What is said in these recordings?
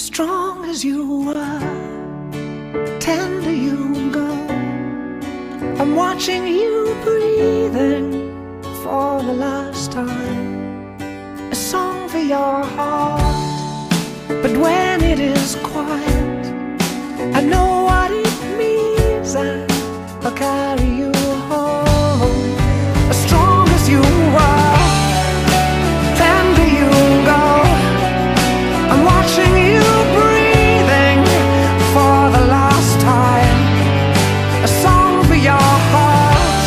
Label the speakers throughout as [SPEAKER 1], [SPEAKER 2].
[SPEAKER 1] As strong as you were, tender you go. I'm watching you breathing for the last time. A song for your heart, but when it is quiet, I know what it means, and I'll carry you home. As strong as you were, tender you go. I'm watching you breathing for the last time. A song for your heart,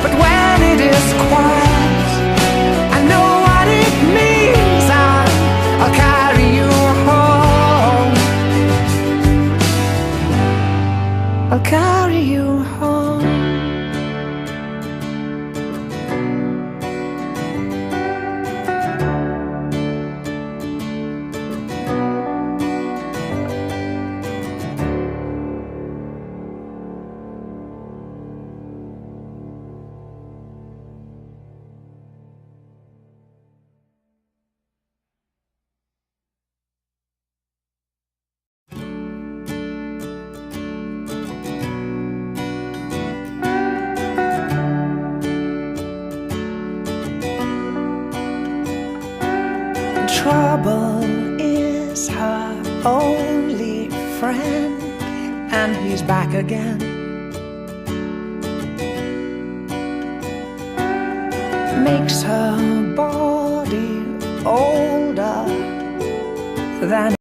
[SPEAKER 1] but when it is quiet, I know what it means, and I'll carry you home. I'll carry you home. Trouble is her only friend, and he's back again. Makes her body older than